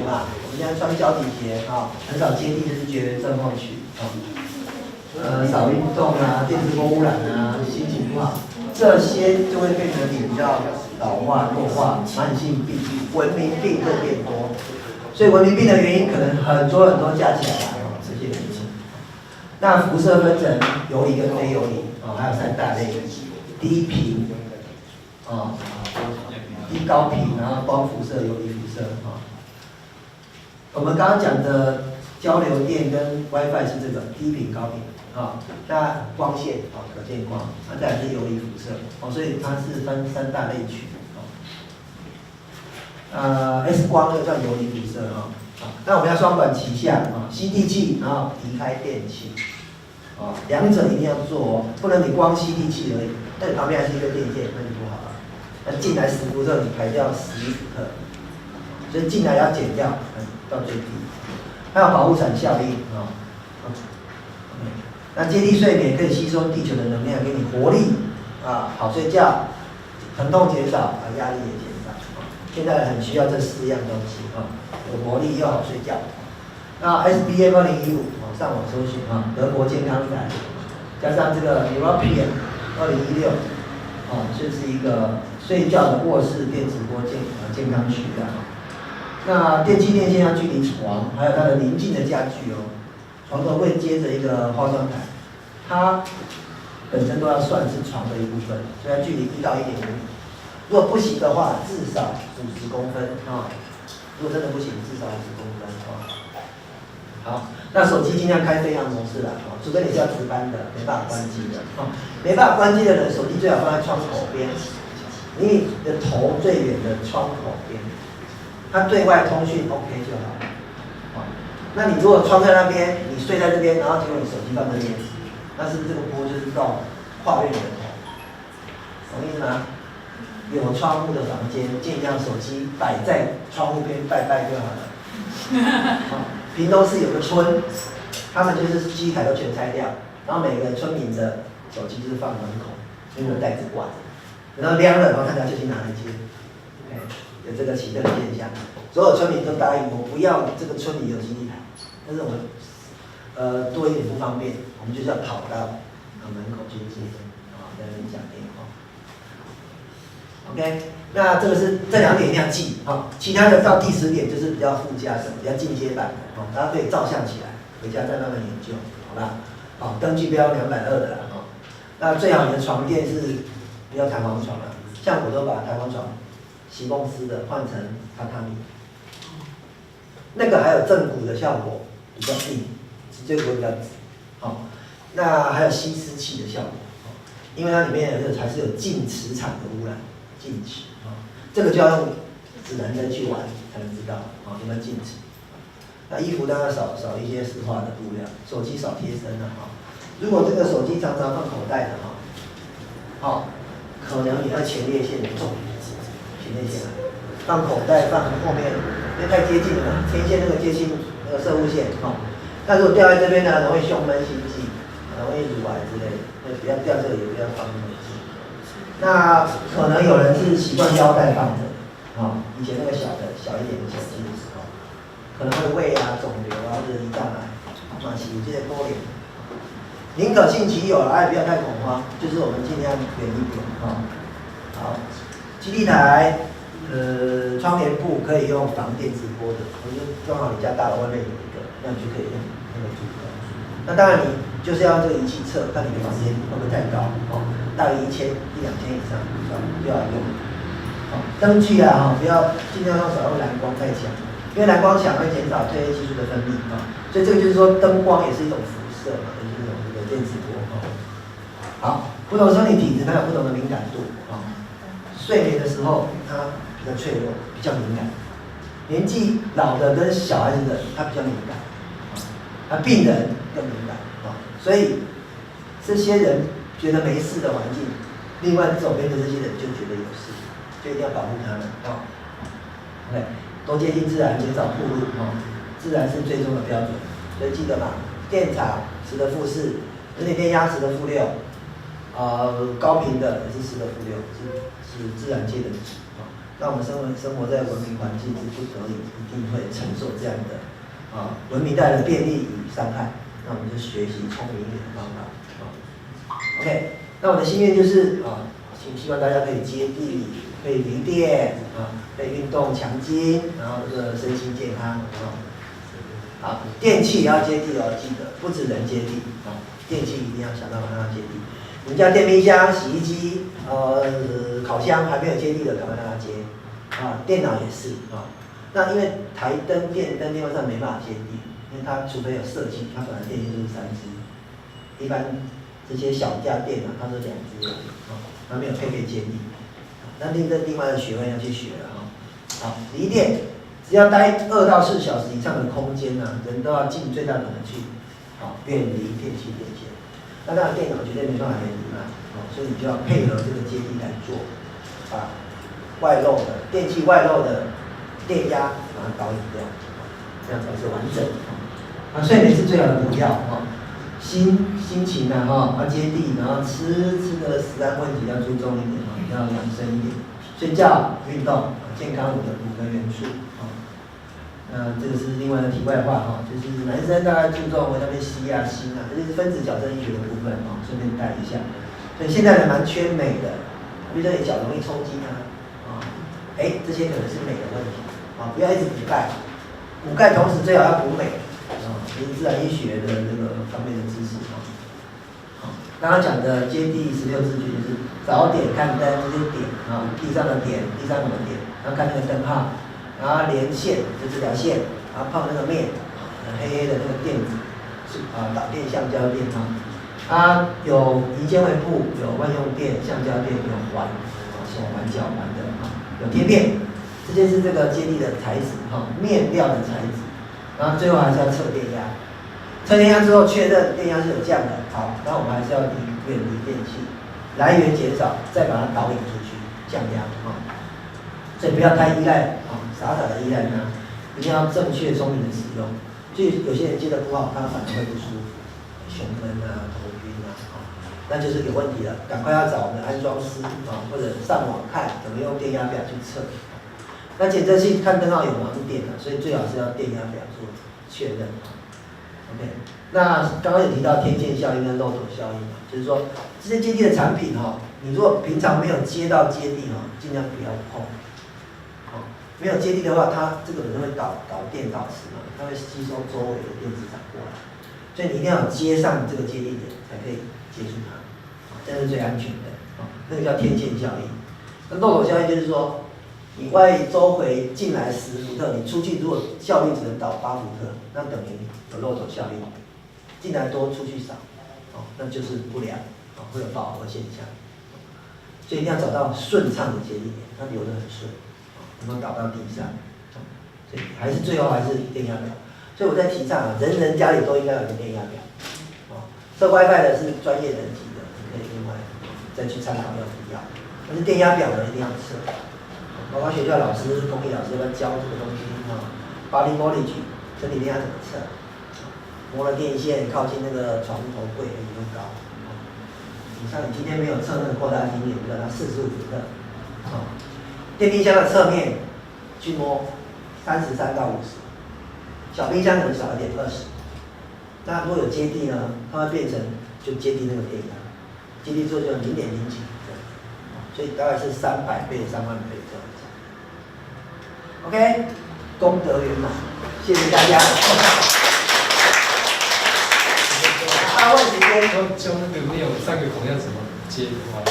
嘛，我们现在穿胶底鞋啊，很少接地就是绝缘症候群啊。少运动啊，电磁波污染啊，心情不好，这些就会变成你比较老化、弱化、慢性病、文明病会变多。所以文明病的原因可能很多加起来啊，这些原因。那辐射分成游离跟非游离啊，还有3大类：低频啊、低高频，然后光辐射、游离辐射啊。我们刚刚讲的交流电跟 WiFi 是这个低频、高频啊。那光线啊，可见光，再来是游离辐射哦，所以它是分3大类群啊。X 光又叫游离辐射哈。那我们要双管齐下啊，吸地气，然后离开电器。两者一定要做哦，不能你光吸地气而已，那你旁边还是一个电线，那就不好了。那进来10伏特，你排掉11伏特，所以进来要减掉，到最低。还有保护伞效应啊。那接地睡眠可以吸收地球的能量，给你活力啊，好睡觉，疼痛减少，压力也减少。现在很需要这4样东西啊，有活力又好睡觉。那 SBM 2015。上网搜寻啊，德国健康感，加上这个 European 2016，这是一个睡觉的卧室电磁波健康学啊。那电器电线要距离床，还有它的邻近的家具哦，床头会接着一个化妆台，它本身都要算是床的一部分，所以要距离1到1.5米。如果不行的话，至少50公分啊。如果真的不行，至少50公分啊。好，那手机尽量开飞行模式啦，除非你是要值班的，没办法关机的，没办法关机的人，手机最好放在窗口边，离你的头最远的窗口边，它对外通讯 OK 就好。那你如果窗在那边，你睡在这边，然后结果你手机放这边，那是不是这个波就是到跨越你的头？懂意思吗？有窗户的房间，尽量手机摆在窗户边拜拜就好了。屏东市有个村，他们就是机台都全拆掉，然后每个村民的手机就是放门口，用个袋子挂着，然后亮了，然后大家就去拿来接。有这个奇特的现象，所有村民都答应我不要这个村里有基地台，但是我们多一点不方便，我们就是要跑到门口去接，跟人讲电话。OK， 那这个是这2点一定要记其他的到第10点就是比较附加的、比较进阶版的大家可以照相起来，回家再慢慢研究，好吧？灯具不要220的啦那最好你的床垫是不要弹簧床啦，像我都把弹簧床席梦思的换成榻榻米，那个还有正骨的效果，比较硬，椎骨比较直。那还有吸湿气的效果，因为它里面还是有净磁场的污染。净磁这个就要用指南针去玩才能知道有没有净磁。那衣服当然少一些石化的布料，手机少贴身的如果这个手机常常放口袋的可能你会前列腺重，前列腺放口袋放后面，因为太接近了嘛，前列腺那个接近那个射物线那如果掉在这边呢，容易胸闷心悸，容易乳癌之类的，所以不要掉这个，也不要放那么近。那可能有人是习惯腰带放着，以前那个小一点的手机的时候，可能会胃啊、肿瘤啊或者胰脏癌，是有这些多点。宁可信其有，不要太恐慌，就是我们尽量远一点好，基地台，窗帘布可以用防电磁波的，我就刚好你家大楼外面有一个，那你就可以用那个组合。那当然你就是要这个仪器测，看你的房间会不会太高大于1000、1-2000以上就要用。灯具不要尽量少用蓝光太强，因为蓝光强会减少褪黑激素的分泌所以这个就是说灯光也是一种辐射也是一种这个电磁波好，不同生理体质它有不同的敏感度睡眠的时候它比较脆弱，比较敏感。年纪老的跟小孩子的他比较敏感，病人更敏感所以这些人觉得没事的环境，另外周边的这些人就觉得有事，就一定要保护他们OK， 多接近自然，减少暴露自然是最终的标准。所以记得嘛，电场10的负4，人体电压10的负6，高频的也是10的负6，是自然界的值那我们生活在文明环境之不得已，一定会承受这样的文明带来的便利与伤害。那我们就学习聪明一点的方法。OK， 那我的心愿就是希望大家可以接地，可以离电可以运动强筋，然后这个身心健康好，电器也要接地哦，记得不止人接地电器一定要想办法让它接地。你们家电冰箱、洗衣机、烤箱还没有接地的，赶快让它接电脑也是那因为台灯、电灯、电风扇没办法接地，因为它除非有设计，它本来电线就是3支，一般这些小家电它是2支而已它没有配接地。那另外的学问要去学了好，离电，只要待2到4小时以上的空间人都要尽最大可能去远离电器电线。那当然电脑绝对没办法远离所以你就要配合这个接地来做，外漏的电器外漏的电压把它导引掉，这样才是完整。睡眠是最好的补药心情要接地，然后吃的食安问题要注重一点要养生一点，睡觉、运动、健康5个元素这个是另外的题外话就是男生大概注重那边硒锌这就是分子矫正医学的部分顺便带一下。所以现在人蛮缺镁的，比如说你脚容易抽筋这些可能是镁的问题不要一直补钙，补钙同时最好要补镁这是自然医学的这个方面的知识刚刚讲的接地16字句就是早点看灯，这些点地上的点，地上有的点，然后看那个灯号，然后连线就这条线，然后碰那个面黑黑的那个电子导电橡胶电它有移键位布，有万用电、橡胶电，有环手环、脚环的有贴片，这些是这个接地的材质面料的材质。然后最后还是要测电压，测电压之后确认电压是有降的，好，然后我们还是要远离电器，来源减少，再把它导引出去，降压所以不要太依赖傻的依赖它，一定要正确聪明的使用。所以有些人接得不好，他反而会不舒服，胸闷头晕那就是有问题了，赶快要找我们的安装师或者上网看怎么用电压表去测。那检测器看灯号有盲点所以最好是要电压表做确认。OK， 那刚刚有提到天线效应跟漏斗效应就是说这些接地的产品你如果平常没有接到接地尽量不要碰。没有接地的话，它这个本身会导电导磁它会吸收周围的电磁场过来，所以你一定要接上这个接地点才可以接触它，这是最安全的那个叫天线效应。那漏斗效应就是说。你外周回进来10伏特，你出去如果效率只能导8伏特，那等于有漏斗效应，进来多出去少，那就是不良，会有饱和现象。所以一定要找到顺畅的接地点，它流得很顺，能够导到地上。所以还是最后还是电压表。所以我在提倡人人家里都应该有个电压表。测 WiFi 的是专业人级的，你可以另外再去参考要不要。但是电压表呢一定要测。包括学校老师、公益老师要教这个东西body voltage 身体电压怎么测？摸了电线靠近那个床头柜会不会高？像你今天没有测那个扩大机，你也不知道它45伏特。电冰箱的侧面去摸33到50，小冰箱可能少一点20。那如果有接地呢，它会变成就接地那个电压，接地之后就0.0几，所以大概是300倍、3万倍这样子。OK， 功德圆满，谢谢大家。问时间。就那个没有3个孔要怎么接的话，